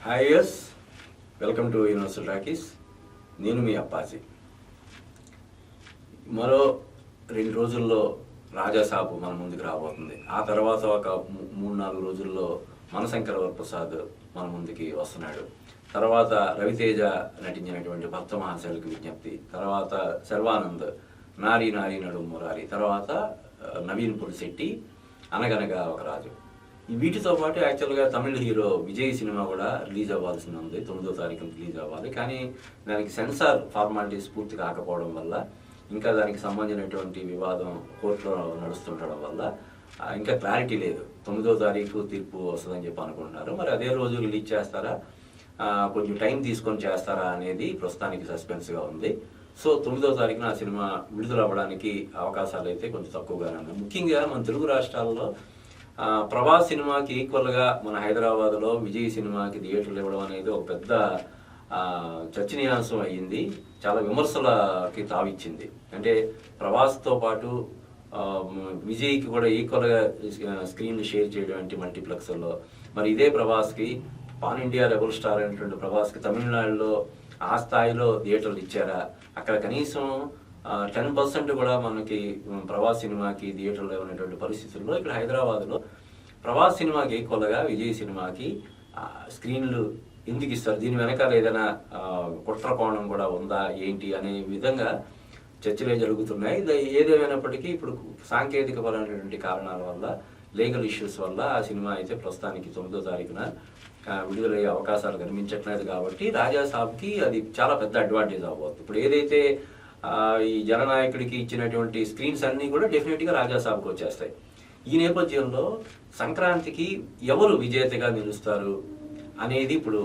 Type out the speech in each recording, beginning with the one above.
Hi yes, welcome to Universal Talkies. నేను మీ అప్పాజీ. మరో 2 రోజుల్లో రాజాసాబు మన ముందుకు రాబోతుంది. ఆ తర్వాత ఒక 3-4 రోజుల్లో మనశంకర వరప్రసాద్ మన ముందుకి వస్తున్నాడు. తర్వాత రవితేజ నటించినటువంటి భక్త మహాశైలకు విజ్ఞప్తి, తర్వాత శర్వానంద్ నారీ నారీ నడుము మురారి, తర్వాత నవీన్ పులిశెట్టి అనగనగా ఒక రాజు. వీటితో పాటు యాక్చువల్గా తమిళ హీరో విజయ్ సినిమా కూడా రిలీజ్ అవ్వాల్సి ఉంది. 9వ తారీఖున రిలీజ్ అవ్వాలి. కానీ దానికి సెన్సార్ ఫార్మాలిటీస్ పూర్తి కాకపోవడం వల్ల, ఇంకా దానికి సంబంధించినటువంటి వివాదం కోర్టులో నడుస్తుండడం వల్ల ఇంకా క్లారిటీ లేదు. 9వ తారీఖు తీర్పు వస్తుందని చెప్పి అనుకుంటున్నారు. మరి అదే రోజు రిలీజ్ చేస్తారా, కొంచెం టైం తీసుకొని చేస్తారా అనేది ప్రస్తుతానికి సస్పెన్స్గా ఉంది. సో 9వ తారీఖున ఆ సినిమా విడుదల అవ్వడానికి అవకాశాలు అయితే కొంచెం తక్కువగానే ఉన్నాయి. ముఖ్యంగా మన తెలుగు రాష్ట్రాల్లో ప్రభాస్ సినిమాకి ఈక్వల్గా మన హైదరాబాద్లో విజయ్ సినిమాకి థియేటర్లు ఇవ్వడం అనేది ఒక పెద్ద చర్చనీయాంశం అయ్యింది. చాలా విమర్శలకి తావిచ్చింది. అంటే ప్రభాస్తో పాటు విజయ్కి కూడా ఈక్వల్గా స్క్రీన్లు షేర్ చేయడం మల్టీప్లెక్స్లో. మరి ఇదే ప్రభాస్కి పాన్ ఇండియా రెబల్ స్టార్ అనేటువంటి ప్రభాస్కి తమిళనాడులో ఆ స్థాయిలో థియేటర్లు ఇచ్చారా? అక్కడ కనీసం 10% కూడా మనకి ప్రభాస్ సినిమాకి థియేటర్లో ఉన్నటువంటి పరిస్థితుల్లో ఇక్కడ హైదరాబాద్లో ప్రభాస్ సినిమాకి ఈక్వల్గా విజయ్ సినిమాకి స్క్రీన్లు ఎందుకు ఇస్తారు? దీని వెనకాల ఏదైనా కుట్ర కోణం కూడా ఉందా ఏంటి అనే విధంగా చర్చలే జరుగుతున్నాయి. ఏదేమైనప్పటికీ ఇప్పుడు సాంకేతిక పరమైనటువంటి కారణాల వల్ల, లీగల్ ఇష్యూస్ వల్ల ఆ సినిమా అయితే ప్రస్తుతానికి 9వ తారీఖున విడుదలయ్యే అవకాశాలు కనిపించట్లేదు. కాబట్టి రాజాసాబ్కి అది చాలా పెద్ద అడ్వాంటేజ్ అవ్వబోతుంది. ఇప్పుడు ఏదైతే ఈ జననాయకుడికి ఇచ్చినటువంటి స్క్రీన్స్ అన్నీ కూడా డెఫినెట్గా రాజాసాబ్కి వచ్చేస్తాయి. ఈ నేపథ్యంలో సంక్రాంతికి ఎవరు విజేతగా నిలుస్తారు అనేది ఇప్పుడు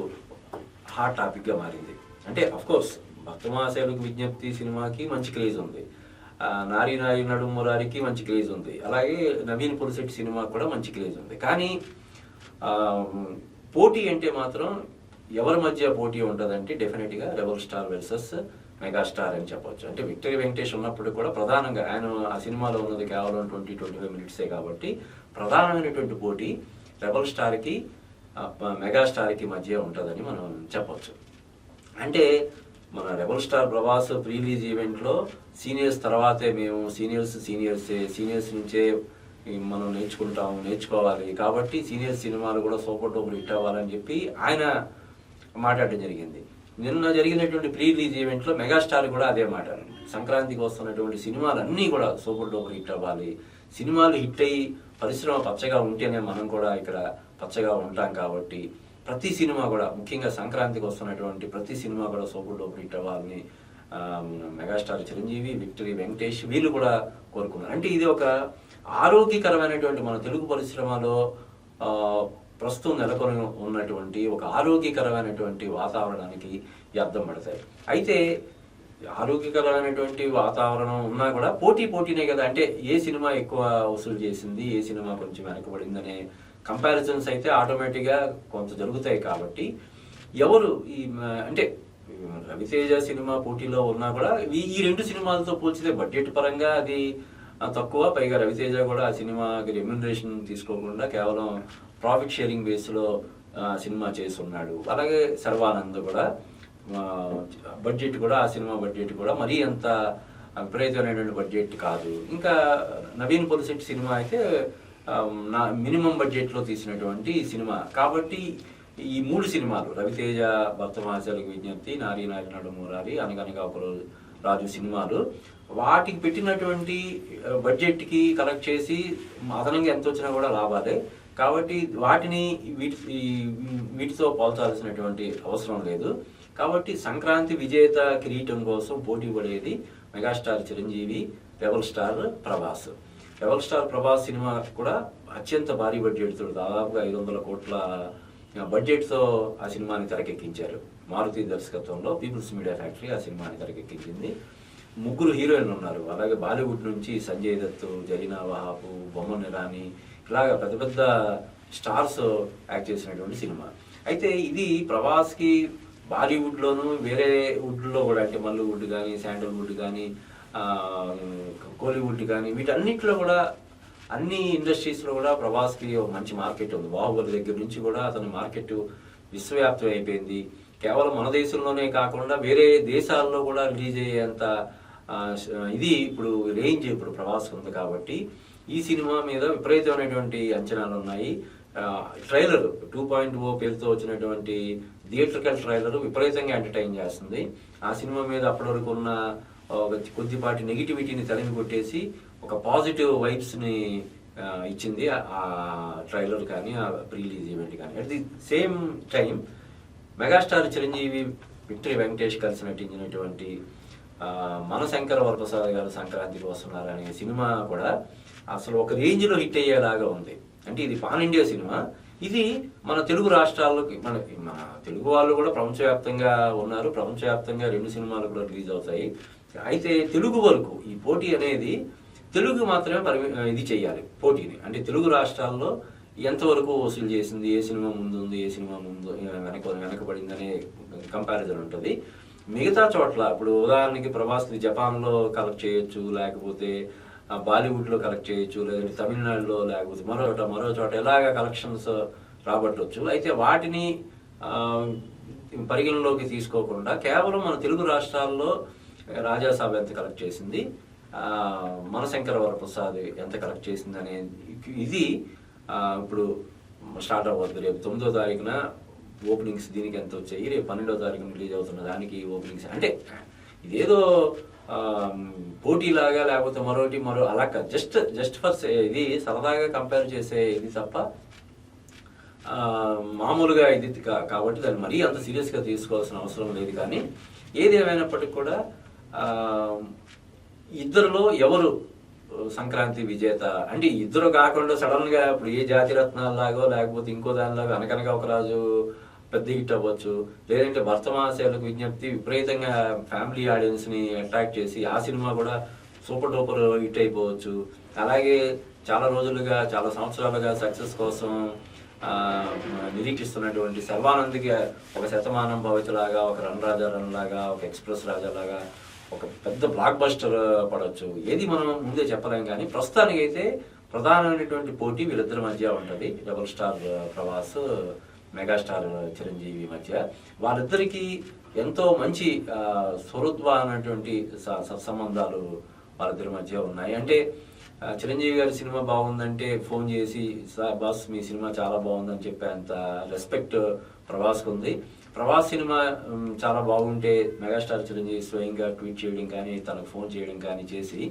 హాట్ టాపిక్గా మారింది. అంటే అఫ్కోర్స్ భక్త మహాశైలకు విజ్ఞప్తి సినిమాకి మంచి క్రేజ్ ఉంది, నారీ నారీ నడుము మురారికి మంచి క్రేజ్ ఉంది, అలాగే నవీన్ పులిశెట్టి సినిమా కూడా మంచి క్రేజ్ ఉంది. కానీ పోటీ అంటే మాత్రం ఎవరి మధ్య పోటీ ఉంటుందంటే డెఫినెట్గా రెబల్ స్టార్ వర్సెస్ మెగాస్టార్ అని చెప్పొచ్చు. అంటే విక్టరీ వెంకటేష్ ఉన్నప్పుడు కూడా ప్రధానంగా ఆయన ఆ సినిమాలో ఉన్నది కేవలం 20-25 మినిట్సే కాబట్టి ప్రధానమైనటువంటి పోటీ రెబల్ స్టార్కి మెగాస్టార్కి మధ్య ఉంటుందని మనం చెప్పొచ్చు. అంటే మన rebel star Prabhas pre release ఈవెంట్లో సీనియర్స్ తర్వాతే మేము సీనియర్స్ నుంచే మనం నేర్చుకోవాలి కాబట్టి సీనియర్ సినిమాలు కూడా సూపర్ డూపర్ హిట్ అవ్వాలని చెప్పి ఆయన మాట్లాడడం జరిగింది. నిన్న జరిగినటువంటి ప్రీ రిలీజ్ ఈవెంట్లో మెగాస్టార్ కూడా అదే మాట. సంక్రాంతికి వస్తున్నటువంటి సినిమాలు అన్నీ కూడా సూపర్ డూపర్ హిట్ అవ్వాలి, సినిమాలు హిట్ అయ్యి పరిశ్రమ పచ్చగా ఉంటేనే మనం కూడా ఇక్కడ పచ్చగా ఉంటాం కాబట్టి ప్రతి సినిమా కూడా, ముఖ్యంగా సంక్రాంతికి వస్తున్నటువంటి ప్రతి సినిమా కూడా సూపర్ డూపర్ హిట్ అవ్వాలని మెగాస్టార్ చిరంజీవి, విక్టరీ వెంకటేష్ వీళ్ళు కూడా కోరుకున్నారు. అంటే ఇది ఒక ఆరోగ్యకరమైనటువంటి మన తెలుగు పరిశ్రమలో ప్రస్తుతం నెలకొని ఉన్నటువంటి ఒక ఆరోగ్యకరమైనటువంటి వాతావరణానికి అర్థం పడతాయి. అయితే ఆరోగ్యకరమైనటువంటి వాతావరణం ఉన్నా కూడా పోటీనే కదా. అంటే ఏ సినిమా ఎక్కువ వసూలు చేసింది, ఏ సినిమా కొంచెం వెనకబడింది అనే కంపారిజన్స్ అయితే ఆటోమేటిక్గా కొంత జరుగుతాయి. కాబట్టి ఎవరు అంటే రవితేజ సినిమా పోటీలో ఉన్నా కూడా ఈ 2 సినిమాలతో పోల్చితే బడ్జెట్ పరంగా అది తక్కువ. పైగా రవితేజ కూడా ఆ సినిమాకి రెమ్యునరేషన్ తీసుకోకుండా కేవలం ప్రాఫిట్ షేరింగ్ బేస్లో సినిమా చేస్తున్నాడు. అలాగే శర్వానంద్ కూడా బడ్జెట్ కూడా, ఆ సినిమా బడ్జెట్ కూడా మరీ అంత విపరీతమైనటువంటి బడ్జెట్ కాదు. ఇంకా నవీన్ పులిశెట్టి సినిమా అయితే మినిమం బడ్జెట్లో తీసినటువంటి సినిమా. కాబట్టి ఈ 3 సినిమాలు రవితేజ భక్త మహాశైలకు విజ్ఞప్తి, నారీ నారీ నడుము మురారి, అనగనగా ఒక రాజు సినిమాలు వాటికి పెట్టినటువంటి బడ్జెట్కి కలెక్ట్ చేసి అదనంగా ఎంత వచ్చినా కూడా లాభాలే. కాబట్టి వాటిని వీటితో పోల్చాల్సినటువంటి అవసరం లేదు. కాబట్టి సంక్రాంతి విజేత కిరీటం కోసం పోటీ పడేది megastar Chiranjeevi, rebel star Prabhas. Rebel star Prabhas cinema కూడా అత్యంత భారీ బడ్జెట్తో, దాదాపుగా 500 కోట్ల బడ్జెట్తో ఆ సినిమాని తెరకెక్కించారు. మారుతి దర్శకత్వంలో పీపుల్స్ మీడియా ఫ్యాక్టరీ ఆ సినిమాని తెరకెక్కించింది. 3 హీరోయిన్లు ఉన్నారు. అలాగే బాలీవుడ్ నుంచి సంజయ్ దత్, జరీనా వహాబ్, బొమ్మన్ ఇరానీ ఇలాగా పెద్ద పెద్ద స్టార్స్ యాక్ట్ చేసినటువంటి సినిమా. అయితే ఇది ప్రభాస్కి బాలీవుడ్లోను వేరే వుడ్లో కూడా, అంటే మల్లీవుడ్ కానీ, శాండల్వుడ్ కానీ, కోలీవుడ్ కానీ వీటన్నిటిలో కూడా అన్ని ఇండస్ట్రీస్లో కూడా ప్రభాస్కి ఒక మంచి మార్కెట్ ఉంది. బాహుబలి దగ్గర నుంచి కూడా అతని మార్కెట్ విశ్వవ్యాప్తం అయిపోయింది. కేవలం మన దేశంలోనే కాకుండా వేరే దేశాల్లో కూడా రిలీజ్ అయ్యేంత ఇది ఇప్పుడు రేంజ్ ఇప్పుడు ప్రభాస్ ఉంది కాబట్టి ఈ సినిమా మీద విపరీతమైనటువంటి అంచనాలు ఉన్నాయి. ట్రైలర్ 2.0 పేరుతో వచ్చినటువంటి థియేట్రికల్ ట్రైలర్ విపరీతంగా ఎంటర్టైన్ చేస్తుంది. ఆ సినిమా మీద అప్పటి వరకు ఉన్న కొద్దిపాటి నెగిటివిటీని తరిమి కొట్టేసి ఒక పాజిటివ్ వైబ్స్ని ఇచ్చింది ఆ ట్రైలర్ కానీ ఆ ప్రీ రిలీజ్ ఈవెంట్ కానీ. At the same time megastar Chiranjeevi, victory Venkatesh కలిసి నటించినటువంటి మనశంకర వరప్రసాద్ గారు సంక్రాంతికి వస్తున్నారు అనే సినిమా కూడా అసలు ఒక రేంజ్లో హిట్ అయ్యేలాగా ఉంది. అంటే ఇది పాన్ ఇండియా సినిమా. ఇది మన తెలుగు రాష్ట్రాల్లోకి మన తెలుగు వాళ్ళు కూడా ప్రపంచవ్యాప్తంగా ఉన్నారు. ప్రపంచవ్యాప్తంగా 2 సినిమాలు కూడా రిలీజ్ అవుతాయి. అయితే తెలుగు వరకు ఈ పోటీ అనేది తెలుగు మాత్రమే ఇది చేయాలి పోటీని. అంటే తెలుగు రాష్ట్రాల్లో ఎంతవరకు వసూలు చేసింది, ఏ సినిమా ముందు ఉంది, ఏ సినిమా ముందు వెనకబడింది అనే కంపారిజన్ ఉంటుంది. మిగతా చోట్ల ఇప్పుడు ఉదాహరణకి ప్రభాస్ని జపాన్లో కలెక్ట్ చేయొచ్చు, లేకపోతే బాలీవుడ్లో కలెక్ట్ చేయొచ్చు, లేదంటే తమిళనాడులో, లేకపోతే మరో చోట ఎలాగ కలెక్షన్స్ రాబట్టవచ్చు. అయితే వాటిని పరిగణలోకి తీసుకోకుండా కేవలం మన తెలుగు రాష్ట్రాల్లో రాజాసాబ్ ఎంత కలెక్ట్ చేసింది, మనశంకర వరప్రసాద్ ఎంత కలెక్ట్ చేసింది అనే ఇది ఇప్పుడు స్టార్ట్ అవ్వద్దు. రేపు 9వ తారీఖున ఓపెనింగ్స్ దీనికి ఎంత వచ్చాయి, రేపు 12వ తారీఖున రిలీజ్ అవుతున్న దానికి ఓపెనింగ్స్. అంటే ఇదేదో పోటీలాగా లేకపోతే మరో అలా జస్ట్ ఫర్ ఇది సరదాగా కంపేర్ చేసే ఇది తప్ప మామూలుగా ఇది కాబట్టి దాన్ని మరీ అంత సీరియస్గా తీసుకోవాల్సిన అవసరం లేదు. కానీ ఏది ఏమైనప్పటికీ కూడా ఇద్దరులో ఎవరు సంక్రాంతి విజేత అంటే ఇద్దరు కాకుండా సడన్ గా ఇప్పుడు ఏ జాతిరత్నాలాగో లేకపోతే ఇంకో దానిలాగా అనకనగా ఒక రాజు పెద్ద హిట్ అవ్వచ్చు, లేదంటే భర్తమాసేలకు విజ్ఞప్తి విపరీతంగా ఫ్యామిలీ ఆడియన్స్ ని అట్రాక్ట్ చేసి ఆ సినిమా కూడా సూపర్ డూపర్ హిట్ అయిపోవచ్చు. అలాగే చాలా రోజులుగా చాలా సంవత్సరాలుగా సక్సెస్ కోసం నిరీక్షిస్తున్నటువంటి సర్వానంద్కి ఒక శతమానం భవితలాగా, ఒక రన్ రాజా రన్ లాగా, ఒక ఎక్స్ప్రెస్ రాజా లాగా ఒక పెద్ద బ్లాక్ బస్టర్ పడవచ్చు. ఏది మనం ముందే చెప్పలేం. కానీ ప్రస్తుతానికి అయితే ప్రధానమైనటువంటి పోటీ వీళ్ళిద్దరి మధ్య ఉంటుంది. Double star Prabhas, megastar Chiranjeevi మధ్య. వాళ్ళిద్దరికీ ఎంతో మంచి సుహృద్వా అనేటువంటి సత్సంబంధాలు వాళ్ళిద్దరి మధ్య ఉన్నాయి. అంటే చిరంజీవి గారి సినిమా బాగుందంటే ఫోన్ చేసి బాస్ మీ సినిమా చాలా బాగుందని చెప్పేంత రెస్పెక్ట్ ప్రభాస్కి ఉంది. ప్రభాస్ సినిమా చాలా బాగుంటే మెగాస్టార్ చిరంజీవి స్వయంగా ట్వీట్ చేయడం కానీ, తనకు ఫోన్ చేయడం కానీ చేసి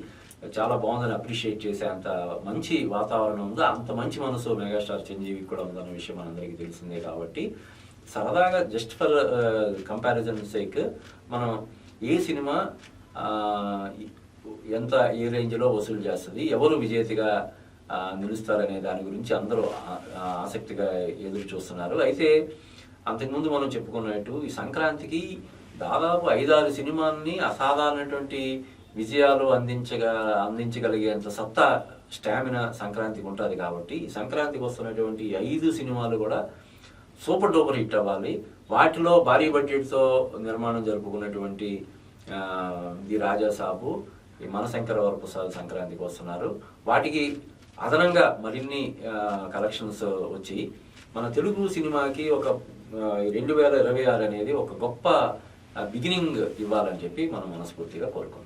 చాలా బాగుందని అప్రిషియేట్ చేసే అంత మంచి వాతావరణం ఉంది. అంత మంచి మనసు మెగాస్టార్ చిరంజీవికి కూడా ఉందన్న విషయం మనందరికీ తెలిసిందే. కాబట్టి సరదాగా జస్ట్ ఫర్ కంపారిజన్ సేక్ మనం ఏ సినిమా ఎంత ఏ రేంజ్లో వసూలు చేస్తుంది, ఎవరు విజేతగా నిలుస్తారనే దాని గురించి అందరూ ఆసక్తిగా ఎదురు చూస్తున్నారు. అయితే అంతకుముందు మనం చెప్పుకున్నట్టు ఈ సంక్రాంతికి దాదాపు 5-6 సినిమాల్ని అసాధారణటువంటి విజయాలు అందించగలిగేంత సత్తా స్టామినా సంక్రాంతికి ఉంటుంది. కాబట్టి సంక్రాంతికి వస్తున్నటువంటి 5 సినిమాలు కూడా సూపర్ డూపర్ హిట్ అవ్వాలి. వాటిలో భారీ బడ్జెట్తో నిర్మాణం జరుపుకున్నటువంటి ది రాజాసాబు, ఈ మనశంకర వరప్రసాద్ సంక్రాంతికి వస్తున్నారు. వాటికి అదనంగా మరిన్ని కలెక్షన్స్ వచ్చి మన తెలుగు సినిమాకి ఒక 2026 అనేది ఒక గొప్ప బిగినింగ్ ఇవ్వాలని చెప్పి మనం మనస్ఫూర్తిగా కోరుకుంటాం.